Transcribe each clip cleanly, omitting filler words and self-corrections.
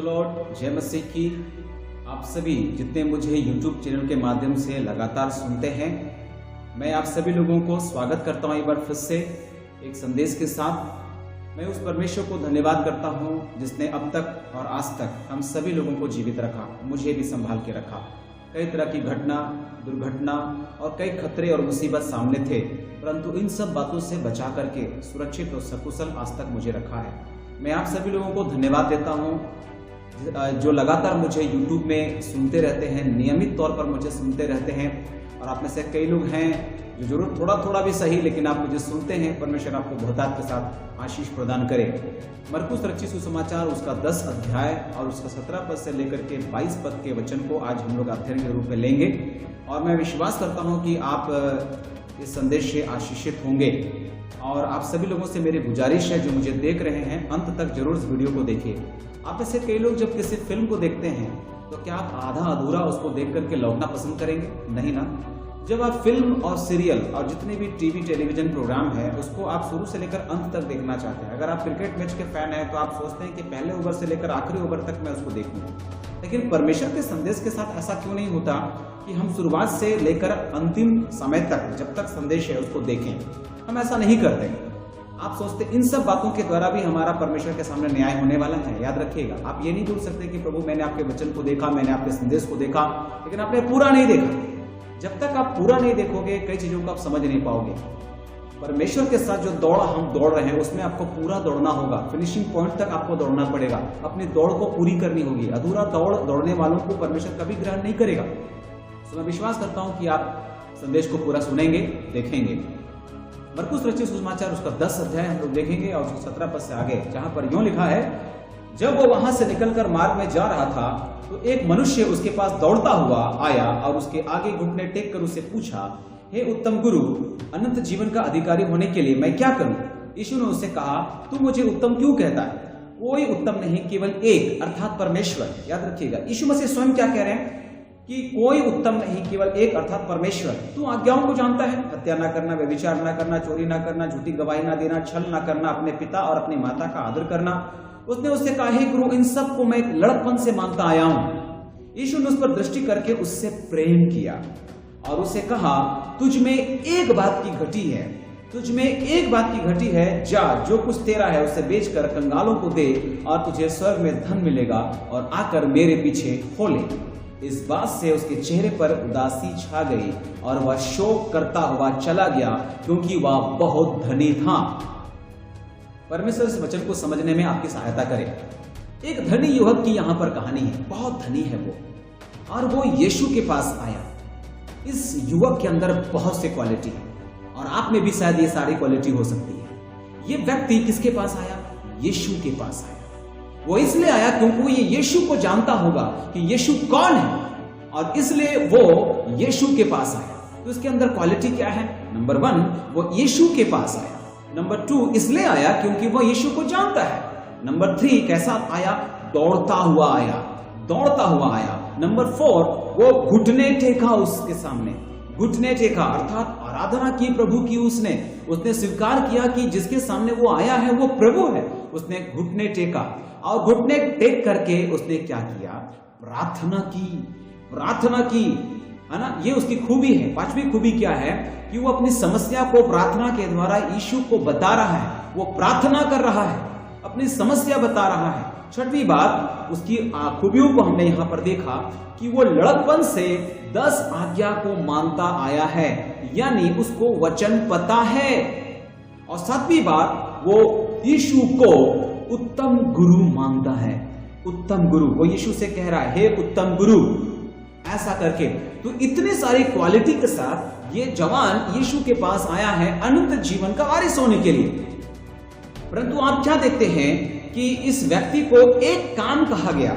The Lord, जय मसीह की। आप सभी जितने मुझे YouTube चैनल के माध्यम से लगातार सुनते हैं, मैं आप सभी लोगों को स्वागत करता हूं एक बार फिर से एक संदेश के साथ। मैं उस परमेश्वर को धन्यवाद करता हूं जिसने अब तक और आज तक हम सभी लोगों को जीवित रखा, मुझे भी संभाल के रखा। कई तरह की घटना, दुर्घटना और कई खतरे और मुसीबत सामने थे, परंतु इन सब बातों से बचा करके सुरक्षित और सकुशल आज तक मुझे रखा है। मैं आप सभी लोगों को धन्यवाद देता हूं जो लगातार मुझे YouTube में सुनते रहते हैं, नियमित तौर पर मुझे सुनते रहते हैं। और आप में से कई लोग हैं जो जरूर थोड़ा थोड़ा भी सही, लेकिन आप मुझे सुनते हैं। परमेश्वर आपको बहुतायत के साथ आशीष प्रदान करे। मरकुस रचित सुसमाचार उसका 10 अध्याय और उसका 17 पद से लेकर के 22 पद के वचन को आज हम लोग अध्ययन के रूप में लेंगे। और मैं विश्वास करता हूं कि आप इस संदेश से आशीषित होंगे। और आप सभी लोगों से मेरी गुजारिश है जो मुझे देख रहे हैं, अंत तक जरूर इस वीडियो को देखिए। आप में से कई लोग जब किसी फिल्म को देखते हैं तो क्या आप आधा अधूरा उसको देख करके लौटना पसंद करेंगे? नहीं ना। जब आप फिल्म और सीरियल और जितने भी टीवी टेलीविजन प्रोग्राम है उसको आप शुरू से लेकर अंत तक देखना चाहते हैं। अगर आप क्रिकेट मैच के फैन हैं तो आप सोचते हैं कि पहले ओवर से लेकर आखिरी ओवर तक मैं उसको देखूं। लेकिन परमेश्वर के संदेश के साथ ऐसा क्यों नहीं होता कि हम शुरुआत से लेकर अंतिम समय तक, जब तक संदेश है, उसको देखें? हम ऐसा नहीं करते। आप सोचते इन सब बातों के द्वारा भी हमारा परमेश्वर के सामने न्याय होने वाला है। याद रखिएगा, आप ये नहीं बोल सकते कि प्रभु मैंने आपके वचन को देखा, मैंने आपके संदेश को देखा, लेकिन आपने पूरा नहीं देखा। जब तक आप पूरा नहीं देखोगे कई चीजों को आप समझ नहीं पाओगे। परमेश्वर के साथ जो दौड़ हम दौड़ रहे हैं उसमें आपको पूरा दौड़ना होगा। फिनिशिंग पॉइंट तक आपको दौड़ना पड़ेगा, अपनी दौड़ को पूरी करनी होगी। अधूरा दौड़ने वालों को परमेश्वर कभी ग्रहण नहीं करेगा। तो मैं विश्वास करता हूं कि आप संदेश को पूरा सुनेंगे, देखेंगे। मरकुस रचित सुसमाचार उसका 10 अध्याय हम लोग देखेंगे और 17 पद से आगे, जहां पर यूं लिखा है, जब वो वहां से निकलकर मार्ग में जा रहा था तो एक मनुष्य उसके पास दौड़ता हुआ आया और उसके आगे घुटने टेक कर उससे पूछा, हे उत्तम गुरु, अनंत जीवन का अधिकारी होने के लिए मैं क्या करूं? यीशु ने उससे कहा, तू मुझे उत्तम क्यों कहता है? कोई उत्तम नहीं, केवल एक, अर्थात परमेश्वर। याद रखिएगा, यीशु मसीह स्वयं क्या कह रहे हैं कि कोई उत्तम नहीं, केवल एक, अर्थात परमेश्वर। तू आज्ञाओं को जानता है, हत्या ना करना, व्यभिचार ना करना, चोरी ना करना, झूठी गवाही ना देना, छल ना करना, अपने पिता और अपनी माता का आदर करना। उसने उससे कहा, हे गुरु, इन सब को मैं लड़कपन से मानता आया हूं। यीशु ने उस पर दृष्टि करके उससे प्रेम किया और उसे कहा, तुझ में एक बात की घटी है, तुझ में एक बात की घटी है, जा जो कुछ तेरा है उसे बेचकर कंगालों को दे और तुझे स्वर्ग में धन मिलेगा और आकर मेरे पीछे हो ले। इस बात से उसके चेहरे पर उदासी छा गई और वह शोक करता हुआ चला गया, क्योंकि वह बहुत धनी था। परमेश्वर इस वचन को समझने में आपकी सहायता करे। एक धनी युवक की यहां पर कहानी है, बहुत धनी है वो, और वो यीशु के पास आया। इस युवक के अंदर बहुत सी क्वालिटी है और आप में भी शायद ये सारी क्वालिटी हो सकती है। ये व्यक्ति किसके पास आया? यीशु के पास आया। वो इसलिए आया क्योंकि वो ये यीशु को जानता होगा कि यीशु कौन है, और इसलिए वो यीशु के पास आया। तो इसके अंदर क्वालिटी क्या है? नंबर 1, वो यीशु के पास आया। नंबर 2, इसलिए आया क्योंकि वो यीशु को जानता है। नंबर 3, कैसा आया? दौड़ता हुआ आया, दौड़ता हुआ आया। नंबर 4, वो घुटने टेका उसके सामने, घुटने टेका, अर्थात आराधना की प्रभु की। उसने स्वीकार किया कि जिसके सामने वो आया है वो प्रभु है। उसने घुटने टेका और घुटने टेक करके उसने क्या किया? प्रार्थना की, प्रार्थना की, है ना। ये उसकी खूबी है। 5वीं खूबी क्या है कि वो अपनी समस्या को प्रार्थना के द्वारा यीशु को बता रहा है। वो प्रार्थना कर रहा है, अपनी समस्या बता रहा है। 6वीं बात, उसकी खूबियों को हमने यहां पर देखा कि वो लड़कपन से 10 आज्ञा को मानता आया है, यानी उसको वचन पता है। और 7वीं बात, वो यीशु को उत्तम गुरु मानता है। उत्तम गुरु, वो यीशु से कह रहा है, हे उत्तम गुरु, ऐसा करके। तो इतनी सारी क्वालिटी के साथ ये जवान यीशु के पास आया है अनंत जीवन का वारिस होने के लिए। परंतु आप क्या देखते हैं कि इस व्यक्ति को एक काम कहा गया,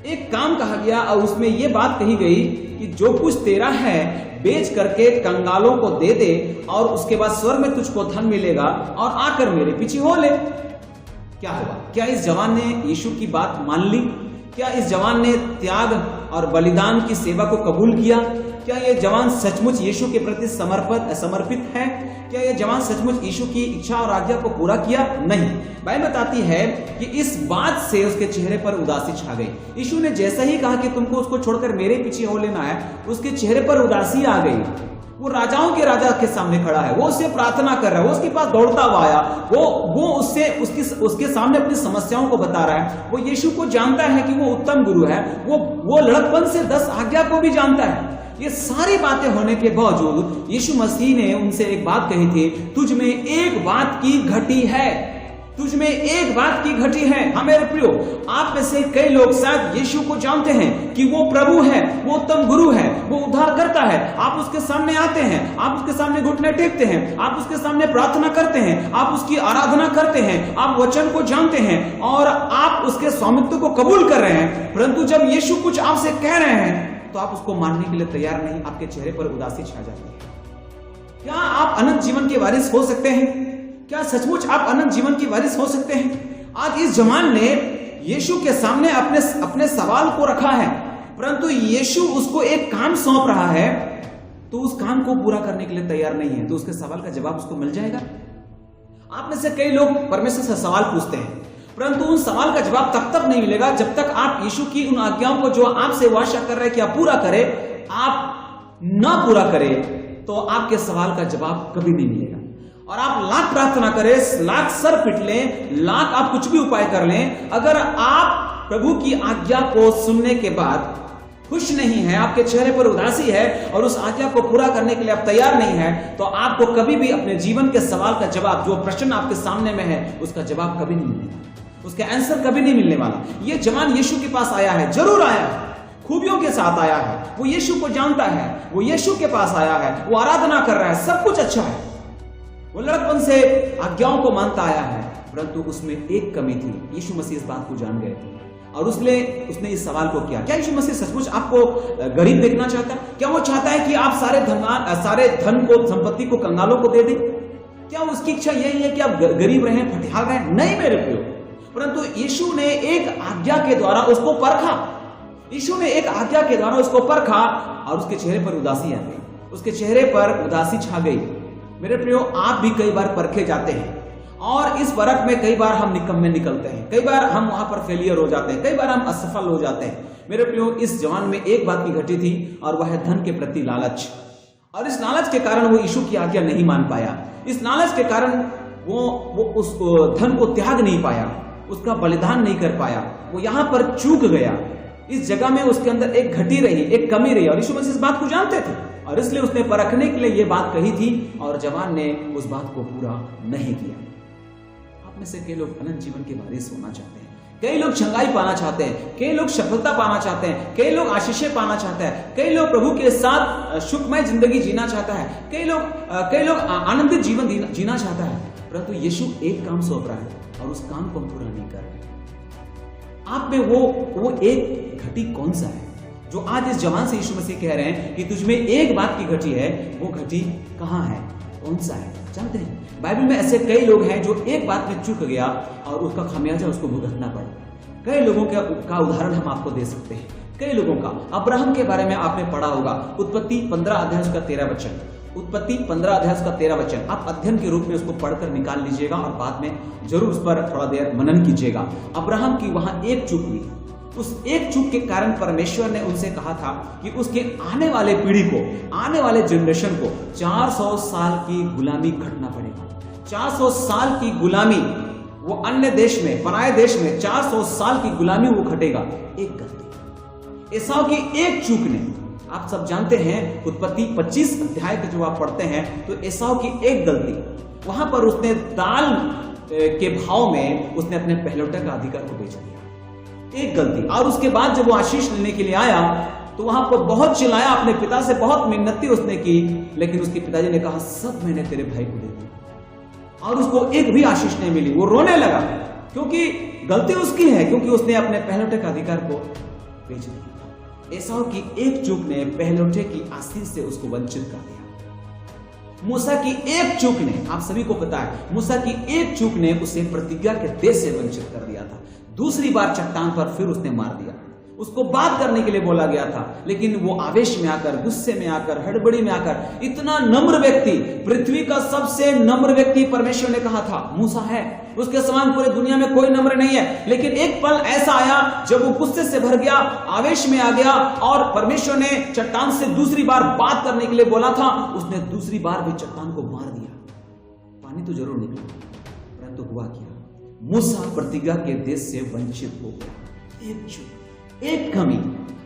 एक काम कहा गया और उसमें यह बात कही गई कि जो कुछ तेरा है बेच करके कंगालों को दे दे और उसके बाद स्वर्ग में तुझको धन मिलेगा और आकर मेरे पीछे हो ले। क्या हुआ? क्या इस जवान ने यीशु की बात मान ली? क्या इस जवान ने त्याग और बलिदान की सेवा को कबूल किया? क्या ये जवान सचमुच यीशु के प्रति समर्पित है? क्या ये जवान सचमुच यीशु की इच्छा और आज्ञा को पूरा किया? नहीं। बाइबल बताती है कि इस बात से उसके चेहरे पर उदासी छा गई। यीशु ने जैसा ही कहा कि तुमको उसको छोड़कर मेरे पीछे हो लेना है, उसके चेहरे पर उदासी आ गई। वो राजाओं के राजा के सामने खड़ा है, वो उससे प्रार्थना कर रहा है, वो उसके पास दौड़ता हुआ आया, वो उससे उसके सामने अपनी समस्याओं को बता रहा है। वो यीशु को जानता है कि वो उत्तम गुरु है, वो लड़कपन से 10 आज्ञा को भी जानता है। ये सारी बातें होने के बावजूद यीशु मसीह ने उनसे एक बात कही थी, तुझ में एक बात की घटी है, तुझ में एक बात की घटी है। हाँ मेरे प्रियो, आप में से कई लोग शायद यीशु को जानते हैं कि वो प्रभु है, वो उत्तम गुरु है, वो उद्धार करता है। आप उसके सामने आते हैं, आप उसके सामने घुटने टेकते हैं, आप उसके सामने प्रार्थना करते हैं, आप उसकी आराधना करते हैं, आप वचन को जानते हैं और आप उसके स्वामित्व को कबूल कर रहे हैं। परंतु जब यीशु कुछ आपसे कह रहे हैं तो आप उसको मानने के लिए तैयार नहीं, आपके चेहरे पर उदासी छा जाती है। क्या आप अनंत जीवन के वारिस हो सकते हैं? क्या सचमुच आप अनंत जीवन की वारिस हो सकते हैं? आज इस जवान ने यीशु के सामने अपने सवाल को रखा है, परंतु यीशु उसको एक काम सौंप रहा है तो उस काम को पूरा करने के लिए तैयार नहीं है। तो उसके सवाल का जवाब उसको मिल जाएगा? आप में से कई लोग परमेश्वर से सवाल पूछते हैं, परंतु उन सवाल का जवाब तब तक नहीं मिलेगा जब तक आप यीशु की उन आज्ञाओं को जो आपसे वाचा कर रहे हैं कि आप पूरा करें, आप ना पूरा करें तो आपके सवाल का जवाब कभी नहीं मिलेगा। और आप लाख प्रार्थना करें, लाख सर पिट लें, लाख आप कुछ भी उपाय कर लें, अगर आप प्रभु की आज्ञा को सुनने के बाद खुश नहीं है, आपके चेहरे पर उदासी है और उस आज्ञा को पूरा करने के लिए आप तैयार नहीं है, तो आपको कभी भी अपने जीवन के सवाल का जवाब, जो प्रश्न आपके सामने में है, उसका जवाब कभी नहीं मिलेगा, उसका आंसर कभी नहीं मिलने वाला। ये जवान यीशु के पास आया है, जरूर आया है, खूबियों के साथ आया है, वो यीशु को जानता है, वो यीशु के पास आया है, वो आराधना कर रहा है, सब कुछ अच्छा है, वो लड़कपन से आज्ञाओं को मानता आया है, परंतु उसमें एक कमी थी। यीशु मसीह इस बात को जान गए और उसने इस सवाल को किया। क्या यीशु मसीह सचमुच आपको गरीब देखना चाहता है? क्या वो चाहता है कि आप सारे धन को, संपत्ति को कंगालों को दे दें? क्या उसकी इच्छा यही है कि आप गरीब रहें, फटिहाल रहें? नहीं मेरे प्रियो, परंतु यीशु ने एक आज्ञा के द्वारा उसको परखा। यीशु ने एक आज्ञा के द्वारा उसको परखा और उसके चेहरे पर उदासी आ गई, उसके चेहरे पर उदासी छा गई। मेरे प्रियो, आप भी कई बार परखे जाते हैं और इस परख में कई बार हम निकम्मे निकलते हैं, कई बार हम वहां पर फेलियर हो जाते हैं, कई बार हम असफल हो जाते हैं। मेरे प्रियो, इस जवान में एक बात की घटी थी और वह है धन के प्रति लालच। और इस लालच के कारण वो यीशु की आज्ञा नहीं मान पाया। इस लालच के कारण वो उस धन को त्याग नहीं पाया, उसका बलिदान नहीं कर पाया, वो यहां पर चूक गया। इस जगह में उसके अंदर एक घटी रही, एक कमी रही और यीशु मसीह इस बात को जानते थे और इसलिए उसने परखने के लिए यह बात कही थी और जवान ने उस बात को पूरा नहीं किया। आप में से कई लोग अनंत जीवन के वारिस होना चाहते हैं, कई लोग चंगाई पाना चाहते हैं, कई लोग सफलता पाना चाहते हैं, कई लोग आशीषें पाना चाहते हैं, कई लोग प्रभु के साथ सुखमय जिंदगी जीना चाहता है, कई लोग आनंदित जीवन जीना चाहता है, परंतु यीशु एक काम सौंप रहा है और उस काम को पूरा नहीं कर रहे। आप में वो एक घटी कौन सा है जो आज इस जवान से यीशु मसीह कह रहे हैं कि तुझ में एक बात की घटी है? वो घटी कहां है, कौन सा है? जानते हैं, बाइबल में ऐसे कई लोग हैं जो एक बात में चूक गया और उसका खामियाजा उसको भुगतना पड़ा। कई लोगों का उदाहरण हम आपको दे सकते हैं, कई लोगों का। अब्राहम के बारे में आपने पढ़ा होगा, उत्पत्ति 15 अध्याय उसका 13 वचन, उत्पत्ति 15 अध्याय उसका 13 वचन। आप अध्ययन के रूप में उसको पढ़कर निकाल लीजिएगा और बाद में जरूर उस पर थोड़ा देर मनन कीजिएगा। अब्राहम की वहां एक चूक हुई, उस एक चूक के कारण परमेश्वर ने उनसे कहा था कि उसके आने वाले पीढ़ी को, आने वाले जनरेशन को 400 साल की गुलामी खटना पड़ेगा। 400 साल की गुलामी, वो अन्य देश में, पराये देश में 400 साल की गुलामी वो खटेगा। एक गलती, एसाव की एक चूक ने, आप सब जानते हैं उत्पत्ति 25 अध्याय के जो आप पढ़ते हैं तो एसाव की एक गलती, वहां पर उसने दाल के भाव में उसने अपने पहलौठे का अधिकार को बेच दिया, एक गलती। और उसके बाद जब वो आशीष लेने के लिए आया तो वहां पर बहुत चिल्लाया, अपने पिता से बहुत मिन्नती उसने की, लेकिन उसके पिताजी ने कहा सब मैंने तेरे भाई को दे दिया और उसको एक भी आशीष नहीं मिली। वो रोने लगा क्योंकि गलती उसकी है, क्योंकि उसने अपने पहलौठे का अधिकार को बेच दिया। एसाव की एक चूक ने पहलौठे की आशीष से उसको वंचित कर दिया। मूसा की एक चूक ने, आप सभी को पता है, मूसा की एक चूक ने उसे प्रतिज्ञा के देश से वंचित कर दिया था। दूसरी बार चट्टान पर फिर उसने मार दिया। उसको बात करने के लिए बोला गया था, लेकिन वो आवेश में आकर, गुस्से में आकर, हड़बड़ी में आकर, इतना नम्र व्यक्ति, पृथ्वी का सबसे नम्र व्यक्ति परमेश्वर ने कहा था मूसा है, उसके समान पूरे दुनिया में कोई नम्र नहीं है। लेकिन एक पल ऐसा आया जब वो गुस्से से भर गया, आवेश में आ गया, और परमेश्वर ने चट्टान से दूसरी बार बात करने के लिए बोला था, उसने दूसरी बार भी चट्टान को मार दिया। पानी तो जरूर निकला, परंतु हुआ क्या? मूसा प्रतिज्ञा के देश से वंचित हो गया। एक चूक, एक कमी।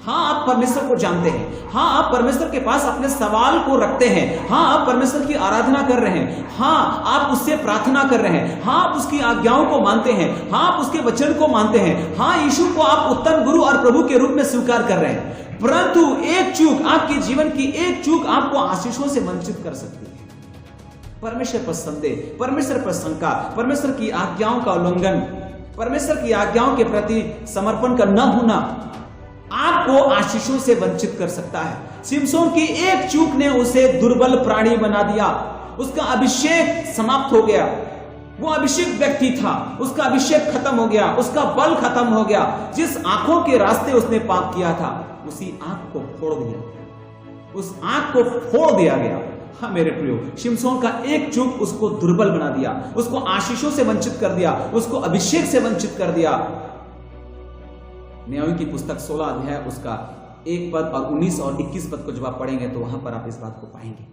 हाँ, आप परमेश्वर को जानते हैं, हाँ आप परमेश्वर के पास अपने सवाल को रखते हैं, हाँ आप परमेश्वर की आराधना कर रहे हैं, हाँ आप उससे प्रार्थना कर रहे हैं, हाँ आप उसकी आज्ञाओं को मानते हैं, हाँ आप उसके वचन को मानते हैं, हाँ यीशु को आप उत्तम गुरु और प्रभु के रूप में स्वीकार कर रहे हैं, परंतु एक चूक, आपके जीवन की एक चूक आपको आशीषों से वंचित कर सकती है। परमेश्वर पर संदेह, परमेश्वर पर शंका, परमेश्वर की आज्ञाओं का उल्लंघन, परमेश्वर की आज्ञाओं के प्रति समर्पण का न होना आपको आशीषों से वंचित कर सकता है। सिमसोन की एक चूक ने उसे दुर्बल प्राणी बना दिया, उसका अभिषेक समाप्त हो गया। वो अभिषेक व्यक्ति था, उसका अभिषेक खत्म हो गया, उसका बल खत्म हो गया। जिस आंखों के रास्ते उसने पाप किया था, उसी आंख को फोड़ दिया गया, उस आंख को फोड़ दिया गया। हाँ मेरे प्रियो, शिमशोन का एक चूक उसको दुर्बल बना दिया, उसको आशीषों से वंचित कर दिया, उसको अभिषेक से वंचित कर दिया। न्यायों की पुस्तक 16 अध्याय उसका 1 पद और 19 और 21 पद को जब आप पढ़ेंगे तो वहां पर आप इस बात को पाएंगे।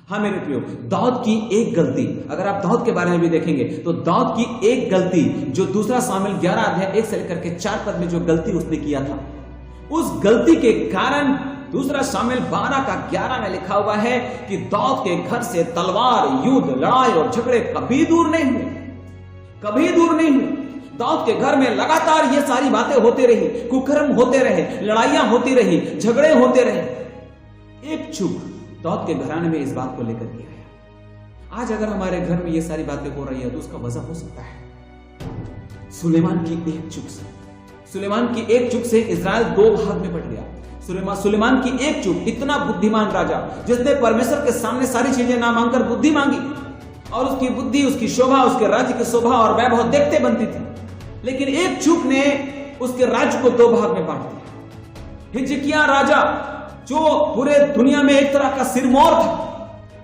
हाँ मेरे प्रियो, दाऊद की एक गलती, अगर आप दाऊद के बारे में भी देखेंगे तो दाऊद की एक गलती, जो दूसरा सामुएल 11 अध्याय 1 से लेकर के 4 पद में जो गलती उसने किया था, उस गलती के कारण दूसरा सामुएल 12 का 11 में लिखा हुआ है कि दाऊद के घर से तलवार, युद्ध, लड़ाई और झगड़े कभी दूर नहीं हुए, कभी दूर नहीं हुए। दाऊद के घर में लगातार ये सारी बातें होती रही, कुकर्म होते रहे, लड़ाइयां होती रही, झगड़े होते रहे। एक चूक दाऊद के घराने में इस बात को लेकर के आया। आज अगर हमारे घर में ये सारी बातें हो रही है तो उसका वजह हो सकता है सुलेमान की एक चूक से। सुलेमान की एक चूक से इजराइल 2 भाग में बट गया। सुलेमान की एक चूक, इतना बुद्धिमान राजा जिसने परमेश्वर के सामने सारी चीजें ना मांगकर बुद्धि मांगी, और उसकी बुद्धि, उसकी शोभा, उसके राज्य की शोभा और वैभव देखते बनती थी, लेकिन एक चूक ने उसके राज्य को 2 भाग में बांट दिया। हिजकिय्याह राजा जो पूरे दुनिया में एक तरह का सिरमौर था,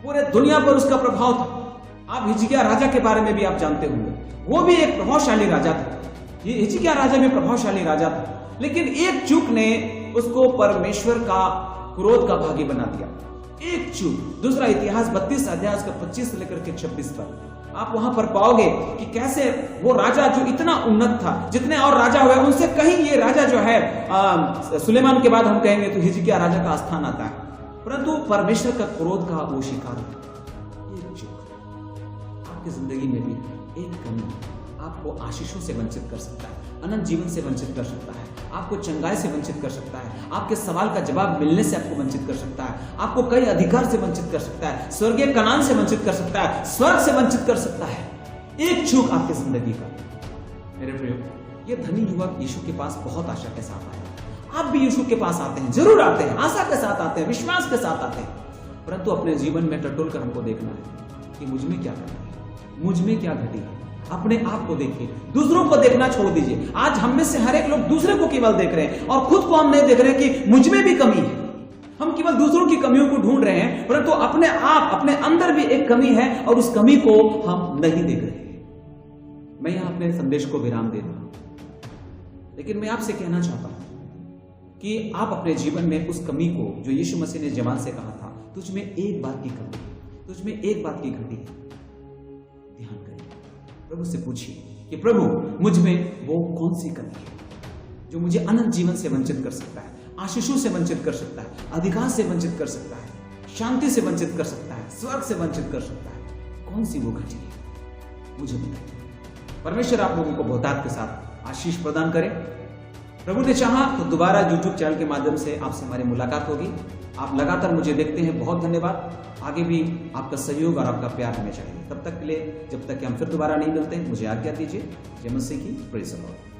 पूरे दुनिया पर उसका प्रभाव था। आप हिजकिय्याह राजा के बारे में भी आप जानते होंगे, वो भी एक प्रभावशाली राजा था। हिजकिय्याह राजा भी प्रभावशाली राजा था, लेकिन एक चूक ने उसको परमेश्वर का क्रोध का भागी बना दिया। एक चूक। दूसरा इतिहास 32 अध्याय उसका 25 से लेकर के 26 तक आप वहां पर पाओगे कि कैसे वो राजा जो इतना उन्नत था, जितने और राजा हुए उनसे कहीं ये राजा जो है सुलेमान के बाद हम कहेंगे तो हिजकिय्याह राजा का स्थान आता है, परंतु परमेश्वर का क्रोध का वो शिकार हुआ। एक चूक आपकी जिंदगी में भी एक कमी आपको आशीषों से वंचित कर सकता है, अनंत जीवन से वंचित कर सकता है, आपको चंगाई से वंचित कर सकता है, आपके सवाल का जवाब मिलने से आपको वंचित कर सकता है, आपको कई अधिकार से वंचित कर सकता है, स्वर्गीय कनान से वंचित कर सकता है, स्वर्ग से वंचित कर सकता है। एक चूक आपकी जिंदगी का। मेरे प्रियो, ये धनी युवक यीशु के पास बहुत आशा के साथ आया। आप भी यीशु के पास आते हैं, जरूर आते हैं, आशा के साथ आते हैं, विश्वास के साथ आते हैं, परंतु अपने जीवन में टटोल कर हमको देखना है कि मुझ में क्या करना है, मुझ में क्या घटी है। अपने आप को देखिए, दूसरों को देखना छोड़ दीजिए। आज हम में से हर एक लोग दूसरे को केवल देख रहे हैं और खुद को हम नहीं देख रहे कि मुझ में भी कमी है। हम केवल दूसरों की कमियों को ढूंढ रहे हैं, परंतु अपने आप, अपने अंदर भी एक कमी है और उस कमी को हम नहीं देख रहे। मैं यहां अपने संदेश को विराम दे रहा हूं, लेकिन मैं आपसे कहना चाहता हूं कि आप अपने जीवन में उस कमी को, जो यीशु मसीह ने जवान से कहा था, तुझ में एक बात की कमी है, तुझ में एक बात की घटी है, ध्यान करें। प्रभु से पूछिए कि प्रभु मुझ में वो कौन सी कमी है जो मुझे अनंत जीवन से वंचित कर सकता है, आशीषों से वंचित कर सकता है, अधिकार से वंचित कर सकता है, शांति से वंचित कर सकता है, स्वर्ग से वंचित कर सकता है। कौन सी वो घटी है, मुझे बताइए। परमेश्वर आप लोगों को बहुतायत के साथ आशीष प्रदान करे। प्रभु ने चाहा तो दोबारा यूट्यूब चैनल के माध्यम से आपसे हमारी मुलाकात होगी। आप लगातार मुझे देखते हैं, बहुत धन्यवाद। आगे भी आपका सहयोग और आपका प्यार हमें चाहिए। तब तक के लिए, जब तक कि हम फिर दोबारा नहीं मिलते, मुझे आज्ञा दीजिए। जय मसीह की, प्रेज़ द लॉर्ड।